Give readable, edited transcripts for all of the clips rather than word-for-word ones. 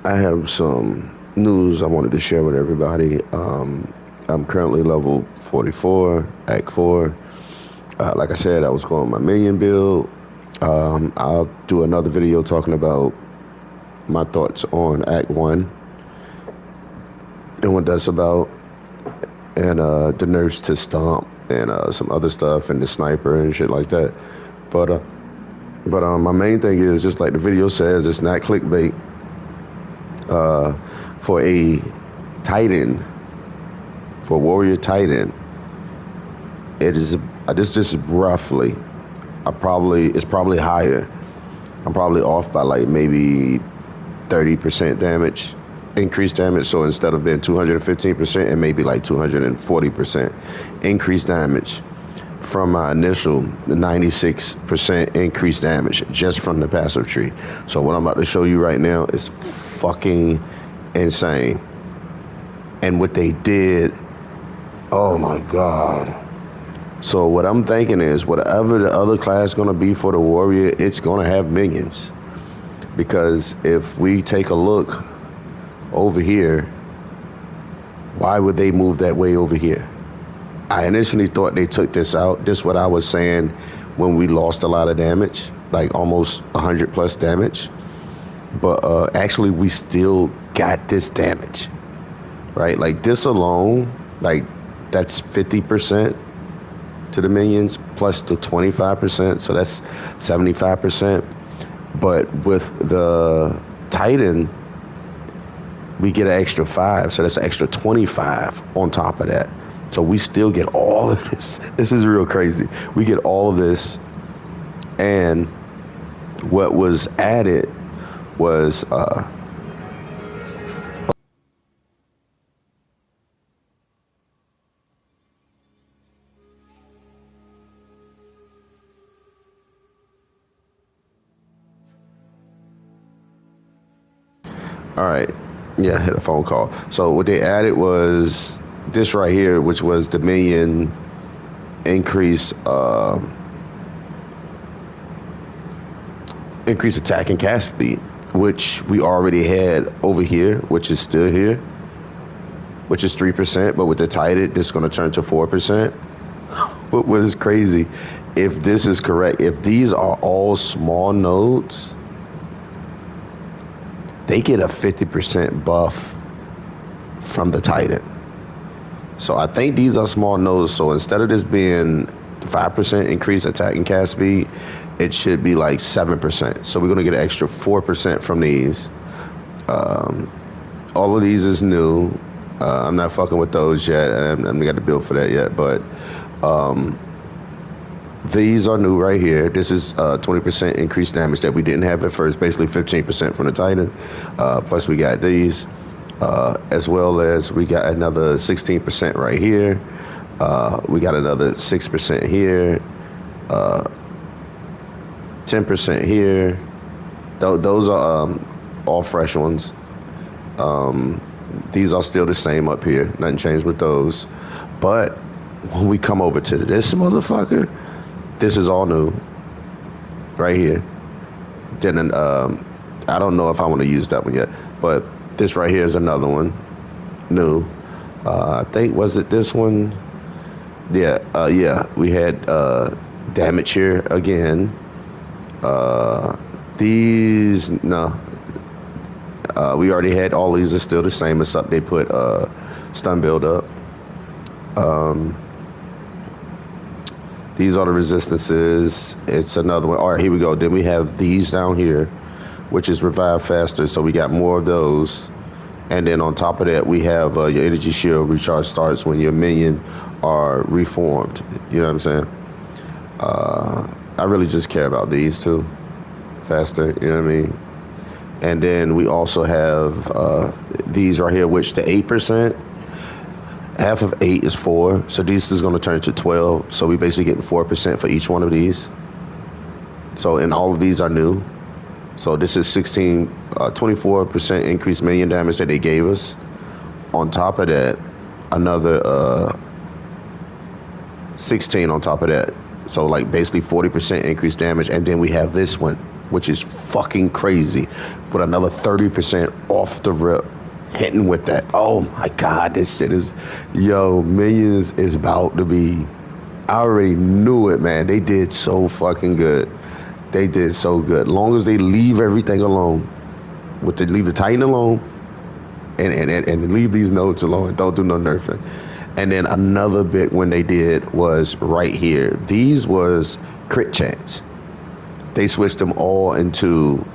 I have some news I wanted to share with everybody. I'm currently level 44, Act 4. Like I said, I was going my minion build. I'll do another video talking about my thoughts on Act 1 and what that's about, and the nurse to stomp, and some other stuff, and the sniper and shit like that. But my main thing is, just like the video says, it's not clickbait. For a Titan, for Warrior Titan, it is this just roughly. It's probably higher. I'm probably off by like maybe 30% damage, increased damage. So instead of being 215%, it may be like 240% increased damage from my initial 96% increased damage just from the passive tree. So what I'm about to show you right now is fucking insane. And what they did, oh my god. So what I'm thinking is, whatever the other class gonna be for the warrior, it's gonna have minions. Because if we take a look over here, why would they move that way over here? I initially thought they took this out. This is what I was saying when we lost a lot of damage, like almost 100 plus damage. But actually we still got this damage, right? Like this alone, like that's 50% to the minions plus the 25%, so that's 75%. But with the Titan, we get an extra 5, so that's an extra 25 on top of that. So we still get all of this. This is real crazy. We get all of this, and what was added was all right. Yeah, I hit a phone call. So what they added was this right here, which was the minion increase increase attack and cast speed, which we already had over here, which is still here, which is 3%. But with the Titan, this is going to turn to 4%. What is crazy, if this is correct, if these are all small nodes, they get a 50% buff from the Titan. So I think these are small nodes. So instead of this being 5% increase attack and cast speed, it should be like 7%. So we're gonna get an extra 4% from these. All of these is new. I'm not fucking with those yet. I haven't got the build for that yet, but these are new right here. This is 20% increased damage that we didn't have at first, basically 15% from the Titan. Plus we got these, as well as we got another 16% right here. We got another 6% here, 10% here. Those are all fresh ones. These are still the same up here. Nothing changed with those. But when we come over to this motherfucker, this is all new right here. Then I don't know if I want to use that one yet, but this right here is another one new. I think, was it this one? Yeah, yeah, we had damage here again. These, no, we already had all these are still the same, except they put stun build up. These are the resistances. It's another one. All right, here we go. Then we have these down here, which is revive faster. So we got more of those. And then on top of that, we have your energy shield recharge starts when your minion are reformed. You know what I'm saying? I really just care about these two. Faster, you know what I mean? And then we also have these right here, which the 8%. Half of 8 is 4, so this is going to turn to 12. So we basically getting 4% for each one of these. So, and all of these are new. So this is 24% increased minion damage that they gave us. On top of that, another 16 on top of that. So like basically 40% increased damage. And then we have this one. which is fucking crazy, with another 30% off the rip. Hitting with that. Oh my God, this shit is, yo, Minions is about to be, I already knew it, man. They did so fucking good. They did so good. Long as they leave everything alone, leave the Titan alone, and leave these nodes alone. Don't do no nerfing. And then another big one they did was right here. These was crit chance. They switched them all into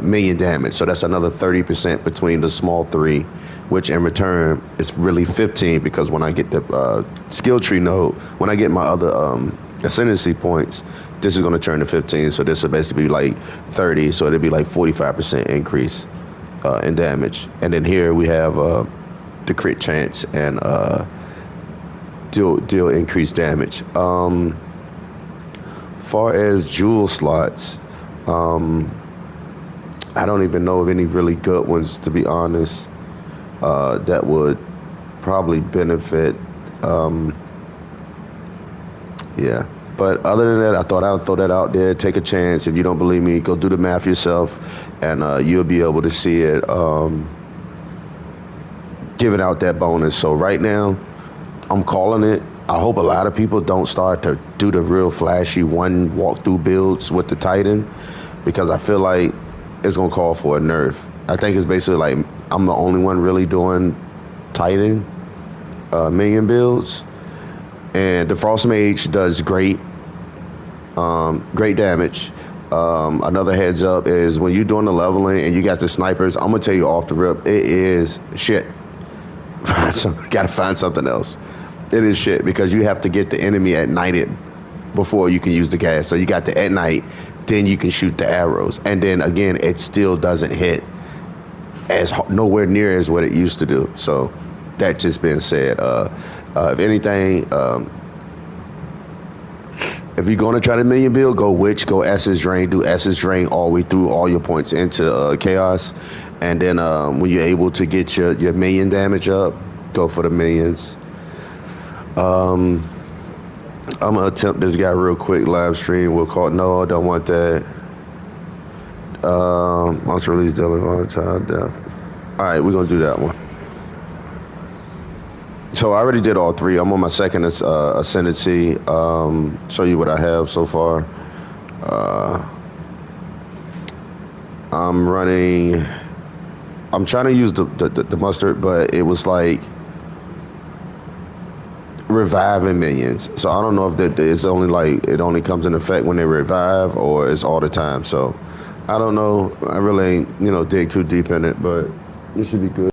minion damage. So that's another 30% between the small three, which in return is really 15, because when I get the skill tree node, when I get my other ascendancy points, this is going to turn to 15. So this will basically be like 30. So it'll be like 45% increase in damage. And then here we have the crit chance and deal increased damage. Far as jewel slots, I don't even know of any really good ones, to be honest, that would probably benefit. Yeah. But other than that, I thought I'd throw that out there. Take a chance. If you don't believe me, go do the math yourself, and you'll be able to see it giving out that bonus. So right now, I'm calling it. I hope a lot of people don't start to do the real flashy one walkthrough builds with the Titan, because I feel like it's going to call for a nerf. I think it's basically like I'm the only one really doing Titan minion builds. And the Frost Mage does great damage. Another heads up is when you're doing the leveling and you got the snipers, I'm going to tell you off the rip, it is shit. Got to find something else. It is shit, because you have to get the enemy at night before you can use the gas. So you got the at night, then you can shoot the arrows. And then again, it still doesn't hit as nowhere near as what it used to do. So that just being said, if anything, if you're going to try the minion build, go Essence Drain, do Essence Drain all the way through, all your points into Chaos. And then when you're able to get your minion damage up, go for the minions. I'm going to attempt this guy real quick, live stream. We'll call it, no, I don't want that. Monster release dealing volatile death. All right, we're going to do that one. So I already did all three. I'm on my second ascendancy. Show you what I have so far. I'm trying to use the mustard, but it was like reviving minions. So I don't know if it's only like it only comes in effect when they revive, or it's all the time. So I don't know. I really ain't dig too deep in it, but it should be good.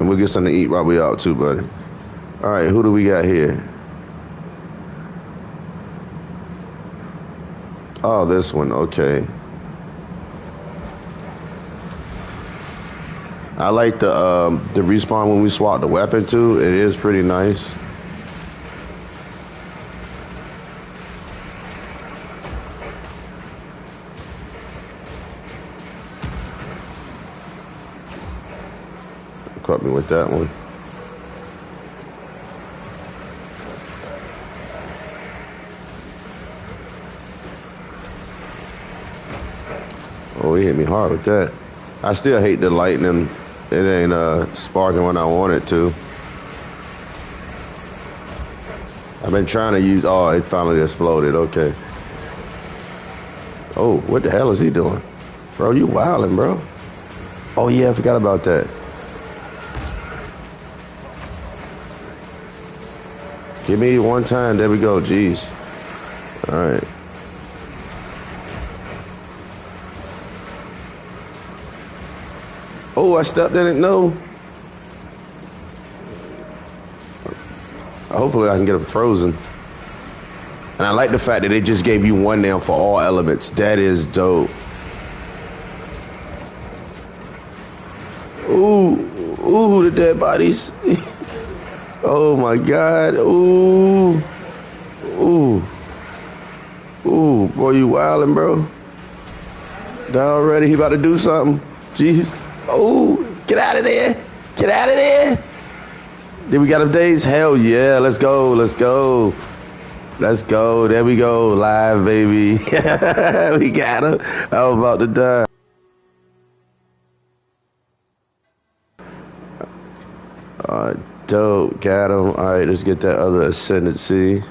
And we'll get something to eat while we out too, buddy. All right, who do we got here? Oh, this one. Okay. I like the respawn when we swap the weapon too. It is pretty nice. Caught me with that one. Oh, he hit me hard with that. I still hate the lightning. It ain't sparking when I want it to. I've been trying to use, oh, it finally exploded, okay. Oh, what the hell is he doing? Bro, you wildin', bro. Oh yeah, I forgot about that. Give me one time, there we go, jeez. All right. Oh, I stepped in it, no. Hopefully I can get it frozen. And I like the fact that they just gave you one nail for all elements. That is dope. Ooh, the dead bodies. Oh my God, ooh. Boy, you wildin', bro. Down already, he about to do something. Jeez. Oh, get out of there. Get out of there. Did we got updates? Hell yeah. Let's go. Let's go. Let's go. There we go. Live, baby. We got him. I was about to die. Dope. Got him. All right, let's get that other ascendancy.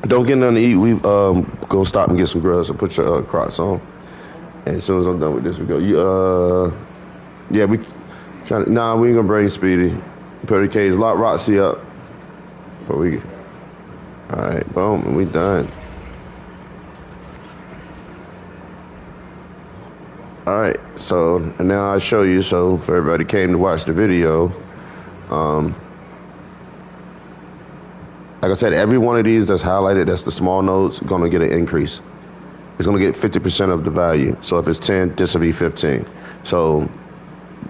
Don't get nothing to eat. We go stop and get some grubs and put your Crocs on. And as soon as I'm done with this, we go. Yeah, we trying to. Nah, we ain't gonna bring Speedy. Put the cage. Lock Roxy up. But we. All right, boom, and we done. All right, so and now I'll show you. So for everybody came to watch the video, like I said, every one of these that's highlighted, that's the small nodes, gonna get an increase. It's gonna get 50% of the value. So if it's 10, this will be 15. So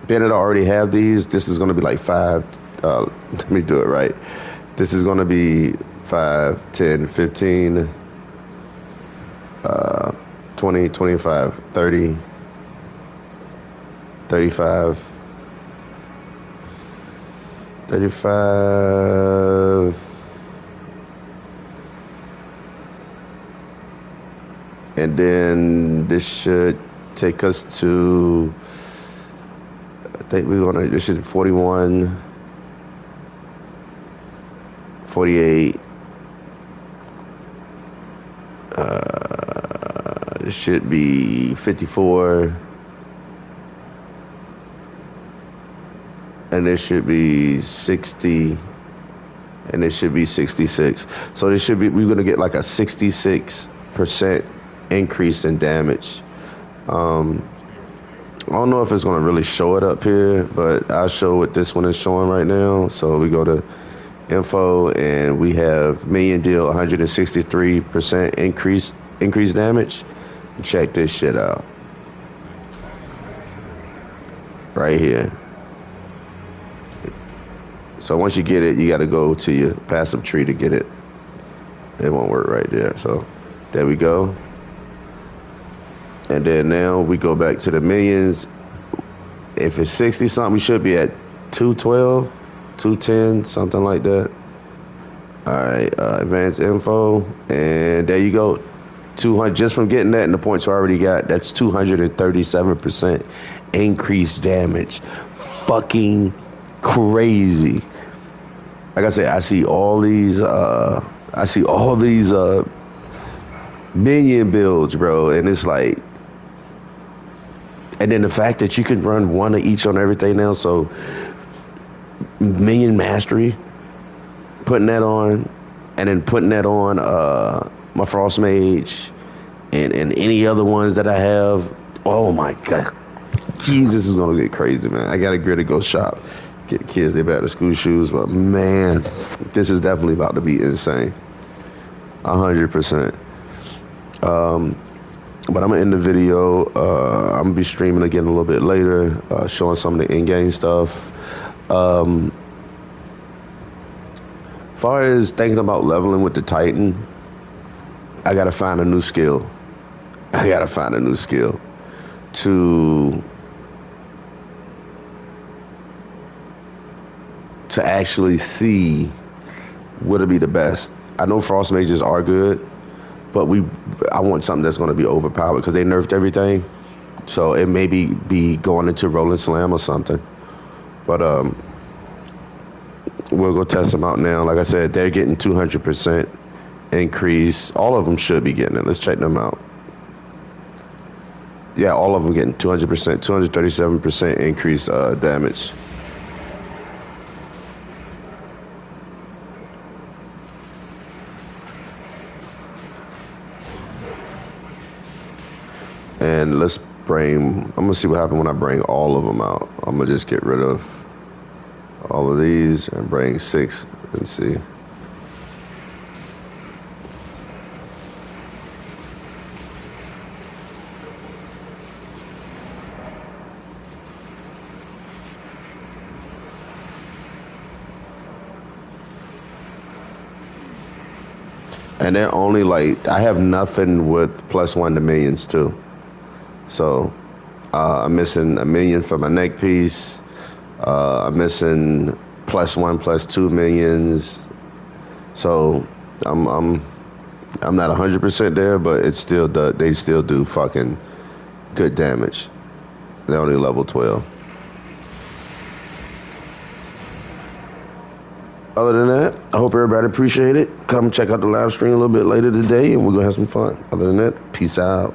Bennett already have these. This is gonna be like 5. Let me do it right. This is gonna be 5, 10, 15, 20, 25, 30, 35, 35, and then this should take us to, I think this should be 41, 48, it should be 54, and this should be 60, and this should be 66. So this should be, we're gonna get like a 66% increase in damage. I don't know if it's gonna really show it up here, but I'll show what this one is showing right now. So we go to info and we have minion deal 163% increased damage. Check this shit out. Right here. So once you get it, you gotta go to your passive tree to get it. It won't work right there. So there we go. And then now we go back to the minions. If it's 60 something, we should be at 212, 210, something like that. All right, advanced info, and there you go. 200, just from getting that and the points I already got, that's 237% increased damage. Fucking crazy. Like I said, I see all these minion builds, bro, and it's like, and then the fact that you can run one of each on everything now, so minion mastery, putting that on, and then putting that on my Frost Mage and any other ones that I have. Oh my god, Jesus, this is gonna get crazy, man. I gotta really go shop, get kids their back to school shoes, but man, this is definitely about to be insane. 100%. But I'm gonna end the video. I'm gonna be streaming again a little bit later, showing some of the in-game stuff. Far as thinking about leveling with the Titan, I gotta find a new skill. I gotta find a new skill to actually see what'll be the best. I know Frost Mages are good, but I want something that's gonna be overpowered because they nerfed everything. So it may be going into Rolling Slam or something. But we'll go test them out now. Like I said, they're getting 200% increase. All of them should be getting it. Let's check them out. Yeah, all of them getting 200%, 237% increase damage. And let's bring, I'm gonna see what happens when I bring all of them out. I'm gonna just get rid of all of these and bring 6 and see. And they're only like, I have nothing with +1 to minions too. So I'm missing a minion for my neck piece. I'm missing +1, +2 minions. So I'm not 100% there, but it's still they still do fucking good damage. They're only level 12. Other than that, I hope everybody appreciate it. Come check out the live stream a little bit later today, and we're gonna have some fun. Other than that, peace out.